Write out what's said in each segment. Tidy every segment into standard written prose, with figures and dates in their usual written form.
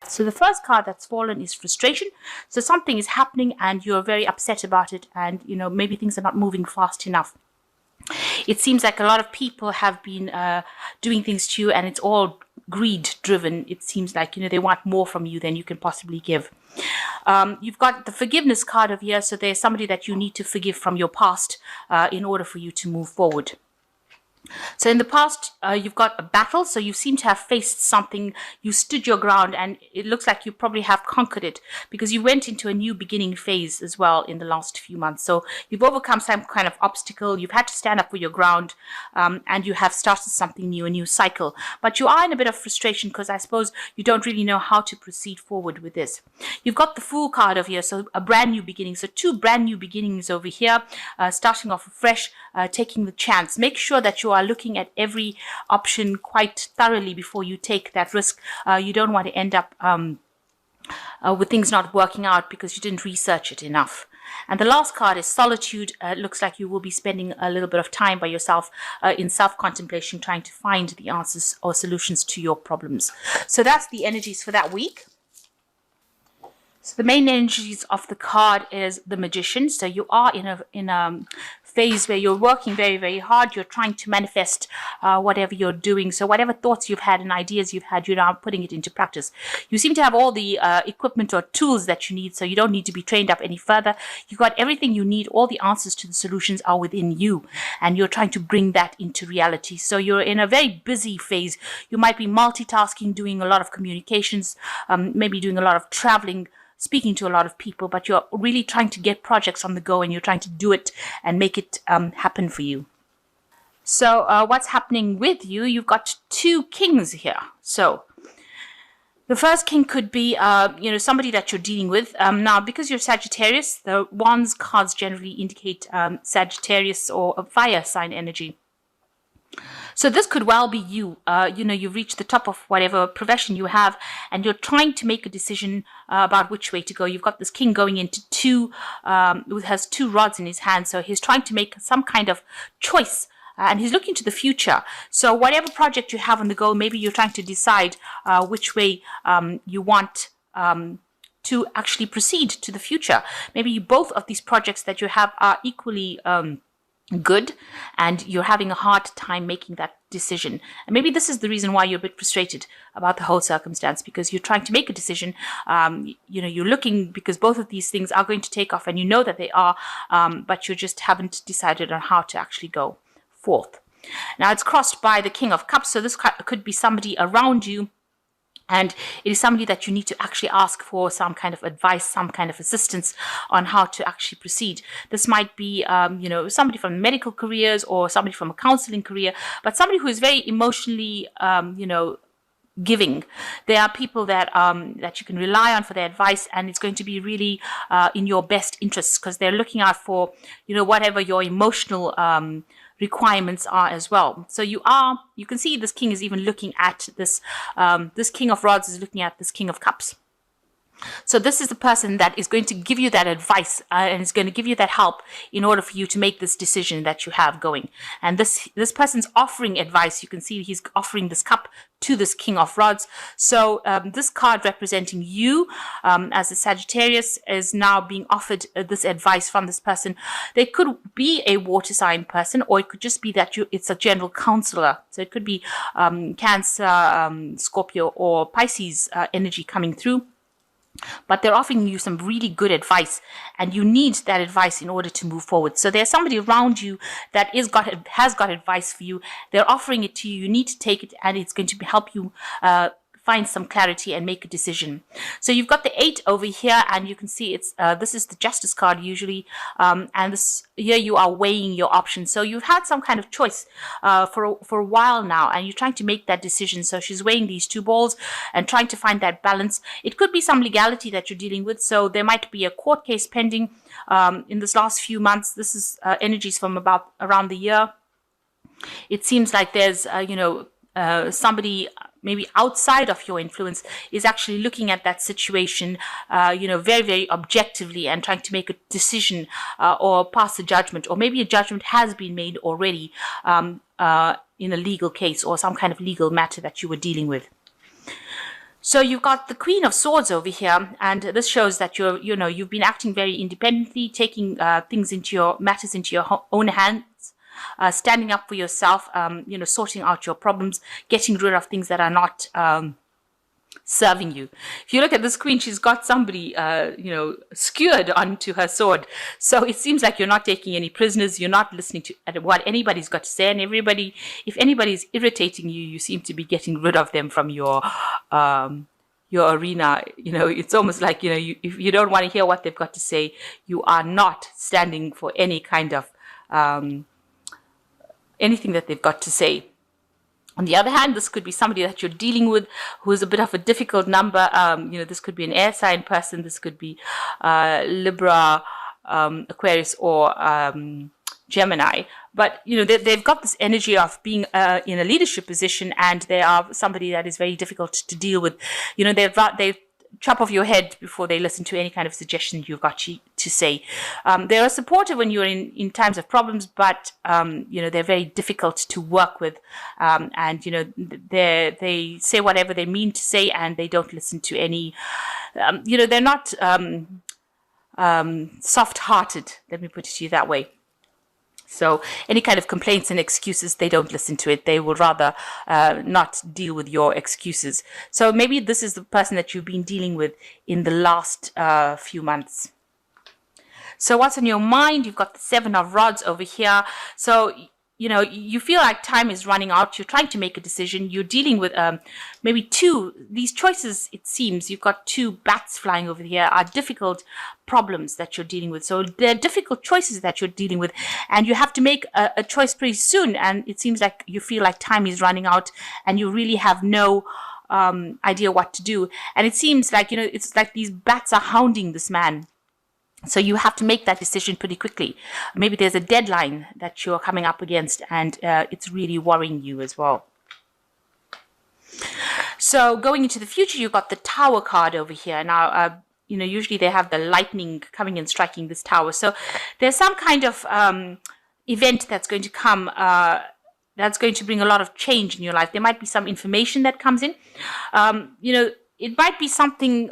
So the first card that's fallen is frustration. So something is happening and you're very upset about it, and maybe things are not moving fast enough. It seems like a lot of people have been doing things to you, and it's all greed driven. It seems like they want more from you than you can possibly give. You've got the forgiveness card of here, so there's somebody that you need to forgive from your past in order for you to move forward. So in the past, you've got a battle, so you seem to have faced something, you stood your ground, and it looks like you probably have conquered it because you went into a new beginning phase as well in the last few months. So you've overcome some kind of obstacle, you've had to stand up for your ground, and you have started something new, a new cycle. But you are in a bit of frustration because I suppose you don't really know how to proceed forward with this. You've got the Fool card over here, so a brand new beginning. So two brand new beginnings over here, starting off afresh, taking the chance. Make sure that you are looking at every option quite thoroughly before you take that risk. You don't want to end up with things not working out because you didn't research it enough. And the last card is solitude. It looks like you will be spending a little bit of time by yourself in self-contemplation, trying to find the answers or solutions to your problems. So that's the energies for that week. So the main energies of the card is the Magician. So you are in a phase where you're working very, very hard. You're trying to manifest whatever you're doing. So whatever thoughts you've had and ideas you've had, you're now putting it into practice. You seem to have all the equipment or tools that you need, so you don't need to be trained up any further. You've got everything you need. All the answers to the solutions are within you, and you're trying to bring that into reality. So you're in a very busy phase. You might be multitasking, doing a lot of communications, maybe doing a lot of traveling, speaking to a lot of people, but you're really trying to get projects on the go and you're trying to do it and make it happen for you. So what's happening with you? You've got two kings here. So the first king could be, somebody that you're dealing with. Now, because you're Sagittarius, the Wands cards generally indicate Sagittarius or a fire sign energy. So this could well be you. You've reached the top of whatever profession you have, and you're trying to make a decision about which way to go. You've got this king going into who has two rods in his hand. So he's trying to make some kind of choice, and he's looking to the future. So whatever project you have on the go, maybe you're trying to decide which way you want to actually proceed to the future. Maybe both of these projects that you have are equally good, and you're having a hard time making that decision. And maybe this is the reason why you're a bit frustrated about the whole circumstance, because you're trying to make a decision. You're looking, because both of these things are going to take off, and you know that they are, but you just haven't decided on how to actually go forth. Now it's crossed by the King of Cups, so this could be somebody around you, and it is somebody that you need to actually ask for some kind of advice, some kind of assistance on how to actually proceed. This might be, somebody from medical careers or somebody from a counseling career, but somebody who is very emotionally, giving. There are people that you can rely on for their advice, and it's going to be really in your best interests, because they're looking out for, whatever your emotional requirements are as well. So you can see this king is even looking at this King of Rods is looking at this King of Cups. So this is the person that is going to give you that advice and is going to give you that help in order for you to make this decision that you have going. And this person's offering advice. You can see he's offering this cup to this King of Rods. So this card representing you as a Sagittarius is now being offered this advice from this person. They could be a water sign person, or it could just be that it's a general counselor. So it could be Cancer, Scorpio, or Pisces energy coming through. But they're offering you some really good advice, and you need that advice in order to move forward. So there's somebody around you that has got advice for you. They're offering it to you. You need to take it, and it's going to help you find some clarity and make a decision. So you've got the 8 over here, and you can see it's this is the Justice card usually, and here you are weighing your options. So you've had some kind of choice for a while now, and you're trying to make that decision. So she's weighing these two balls and trying to find that balance. It could be some legality that you're dealing with. So there might be a court case pending in this last few months. This is energies from around the year. It seems like there's somebody maybe outside of your influence is actually looking at that situation, very, very objectively, and trying to make a decision or pass a judgment, or maybe a judgment has been made already in a legal case or some kind of legal matter that you were dealing with. So you've got the Queen of Swords over here, and this shows that you've been acting very independently, taking matters into your own hands, standing up for yourself, sorting out your problems, getting rid of things that are not serving you. If you look at this queen, she's got somebody, skewered onto her sword. So it seems like you're not taking any prisoners. You're not listening to what anybody's got to say. And if anybody's irritating you, you seem to be getting rid of them from your arena. It's almost like, if you don't want to hear what they've got to say, you are not standing for any kind of anything that they've got to say. On the other hand, this could be somebody that you're dealing with who is a bit of a difficult number. This could be an air sign person. This could be Libra, Aquarius, or Gemini. But, they've got this energy of being in a leadership position, and they are somebody that is very difficult to deal with. They chop off your head before they listen to any kind of suggestion you've got to say. They are supportive when you're in times of problems, but they're very difficult to work with, and they say whatever they mean to say, and they don't listen to any. They're not soft-hearted. Let me put it to you that way. So any kind of complaints and excuses, they don't listen to it. They will rather not deal with your excuses. So maybe this is the person that you've been dealing with in the last few months. So what's on your mind? You've got the Seven of Rods over here. So you feel like time is running out. You're trying to make a decision. You're dealing with maybe these choices. It seems you've got two bats flying over here are difficult problems that you're dealing with. So they're difficult choices that you're dealing with, and you have to make a choice pretty soon. And it seems like you feel like time is running out, and you really have no idea what to do. And it seems like it's like these bats are hounding this man. So you have to make that decision pretty quickly. Maybe there's a deadline that you're coming up against, and it's really worrying you as well. So going into the future, you've got the Tower card over here. Now, usually they have the lightning coming and striking this tower. So there's some kind of event that's going to come that's going to bring a lot of change in your life. There might be some information that comes in. It might be something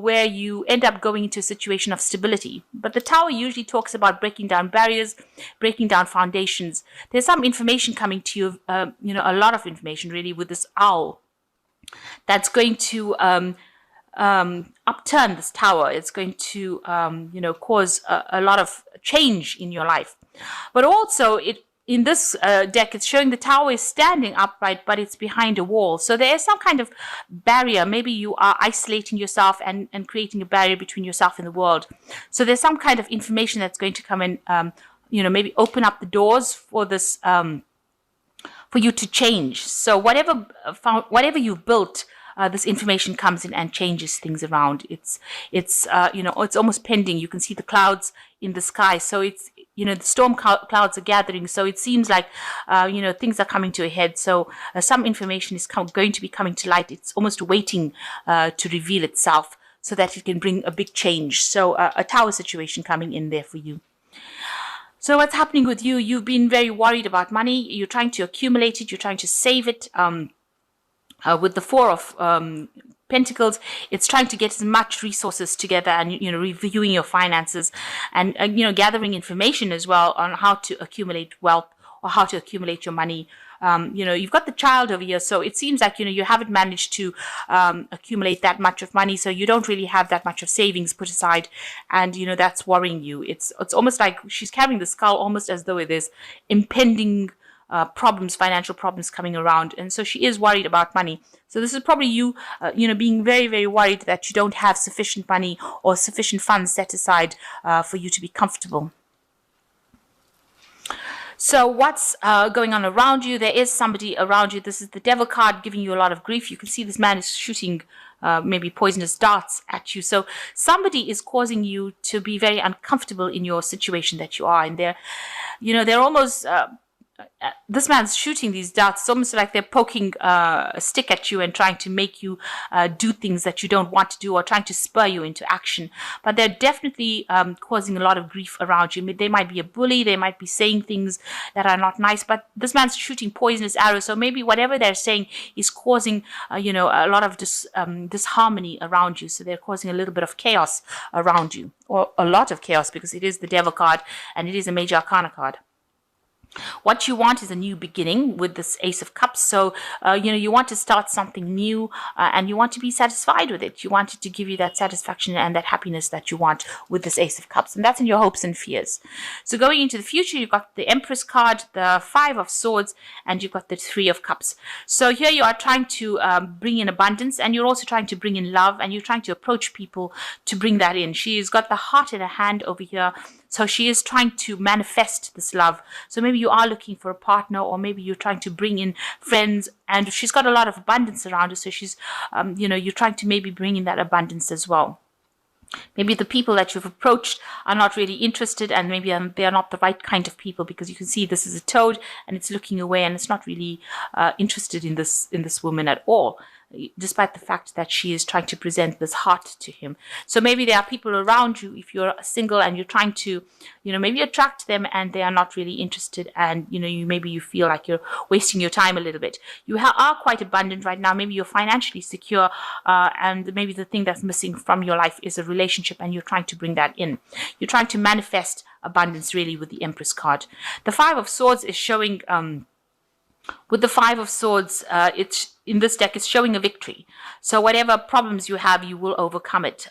where you end up going into a situation of stability. But the Tower usually talks about breaking down barriers, breaking down foundations. There's some information coming to you, a lot of information really, with this owl that's going to upturn this tower. It's going to, cause a lot of change in your life. But also, in this deck, it's showing the tower is standing upright, but it's behind a wall. So there is some kind of barrier. Maybe you are isolating yourself and creating a barrier between yourself and the world. So there's some kind of information that's going to come in, maybe open up the doors for this, for you to change. So whatever you've built, this information comes in and changes things around. It's almost pending. You can see the clouds in the sky. So it's, the storm clouds are gathering. So it seems like, things are coming to a head. So some information is going to be coming to light. It's almost waiting to reveal itself so that it can bring a big change. So a tower situation coming in there for you. So what's happening with you? You've been very worried about money. You're trying to accumulate it. You're trying to save it. With the Four of Pentacles, it's trying to get as much resources together and, reviewing your finances and, gathering information as well on how to accumulate wealth or how to accumulate your money. You've got the Child over here. So it seems like, you haven't managed to accumulate that much of money. So you don't really have that much of savings put aside. And, that's worrying you. It's almost like she's carrying the skull almost as though it is impending financial problems coming around. And so she is worried about money. So this is probably you, being very, very worried that you don't have sufficient money or sufficient funds set aside for you to be comfortable. So what's going on around you? There is somebody around you. This is the Devil card giving you a lot of grief. You can see this man is shooting maybe poisonous darts at you. So somebody is causing you to be very uncomfortable in your situation that you are in. They're almost this man's shooting these darts. It's almost like they're poking a stick at you and trying to make you do things that you don't want to do, or trying to spur you into action. But they're definitely causing a lot of grief around you. They might be a bully. They might be saying things that are not nice. But this man's shooting poisonous arrows. So maybe whatever they're saying is causing, a lot of disharmony around you. So they're causing a little bit of chaos around you, or a lot of chaos, because it is the Devil card and it is a Major Arcana card. What you want is a new beginning with this Ace of Cups. So, you want to start something new and you want to be satisfied with it. You want it to give you that satisfaction and that happiness that you want with this Ace of Cups. And that's in your hopes and fears. So going into the future, you've got the Empress card, the Five of Swords, and you've got the Three of Cups. So here you are trying to bring in abundance, and you're also trying to bring in love, and you're trying to approach people to bring that in. She's got the heart in her hand over here. So she is trying to manifest this love. So maybe you are looking for a partner, or maybe you're trying to bring in friends, and she's got a lot of abundance around her. So she's, you're trying to maybe bring in that abundance as well. Maybe the people that you've approached are not really interested, and maybe they are not the right kind of people, because you can see this is a toad and it's looking away and it's not really interested in this woman at all, despite the fact that she is trying to present this heart to him. So maybe there are people around you, if you're single and you're trying to, maybe attract them, and they are not really interested, and, maybe you feel like you're wasting your time a little bit. You are quite abundant right now. Maybe you're financially secure, and maybe the thing that's missing from your life is a relationship, and you're trying to bring that in. You're trying to manifest abundance really with the Empress card. The Five of Swords is showing, with the Five of Swords, it's in this deck, is showing a victory. So whatever problems you have, you will overcome it.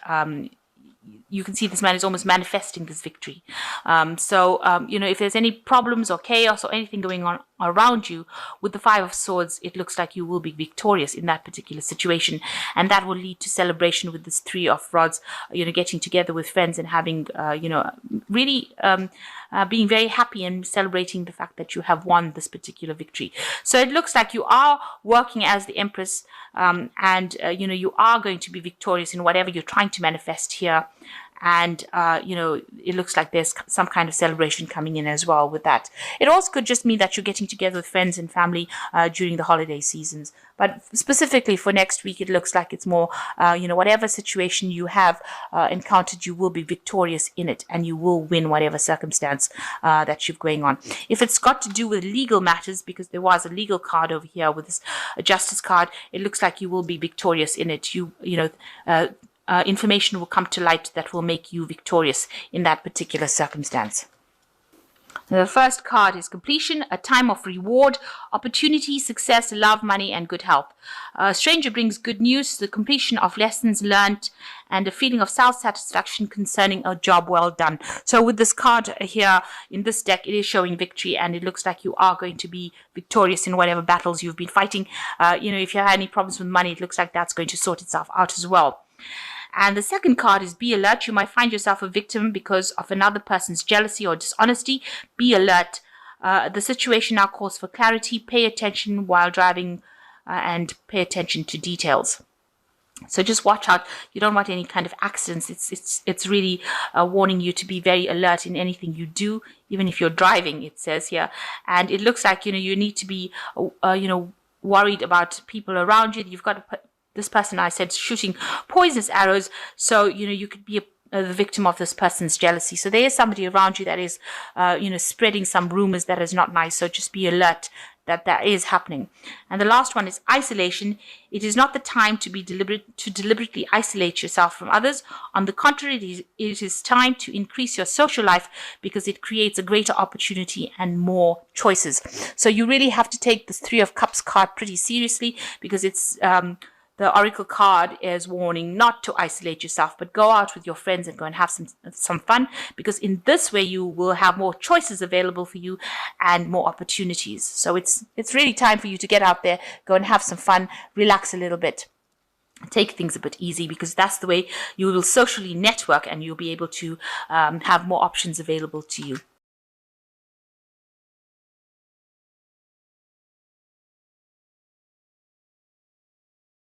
You can see this man is almost manifesting this victory. If there's any problems or chaos or anything going on around you, with the Five of Swords, it looks like you will be victorious in that particular situation. And that will lead to celebration with this Three of Rods, getting together with friends and having, really being very happy and celebrating the fact that you have won this particular victory. So it looks like you are working as the Empress, and you are going to be victorious in whatever you're trying to manifest here. And, it looks like there's some kind of celebration coming in as well with that. It also could just mean that you're getting together with friends and family during the holiday seasons. But specifically for next week, it looks like it's more, whatever situation you have encountered, you will be victorious in it, and you will win whatever circumstance that you're going on. If it's got to do with legal matters, because there was a legal card over here with this Justice card, it looks like you will be victorious in it. Information will come to light that will make you victorious in that particular circumstance. The first card is completion, a time of reward, opportunity, success, love, money, and good health. A stranger brings good news, the completion of lessons learned, and a feeling of self-satisfaction concerning a job well done. So with this card here in this deck, it is showing victory, and it looks like you are going to be victorious in whatever battles you've been fighting. If you have any problems with money, it looks like that's going to sort itself out as well. And the second card is be alert. You might find yourself a victim because of another person's jealousy or dishonesty. Be alert. The situation now calls for clarity. Pay attention while driving and pay attention to details. So just watch out. You don't want any kind of accidents. It's really warning you to be very alert in anything you do, even if you're driving, it says here. And it looks like, you need to be, worried about people around you. You've got to put this person, I said, shooting poisonous arrows. So, you could be the victim of this person's jealousy. So there is somebody around you that is, spreading some rumors that is not nice. So just be alert that is happening. And the last one is isolation. It is not the time to be deliberately isolate yourself from others. On the contrary, it is time to increase your social life, because it creates a greater opportunity and more choices. So you really have to take this Three of Cups card pretty seriously, because it's, the Oracle card is warning not to isolate yourself, but go out with your friends and go and have some fun, because in this way you will have more choices available for you and more opportunities. So it's really time for you to get out there, go and have some fun, relax a little bit, take things a bit easy, because that's the way you will socially network, and you'll be able to have more options available to you.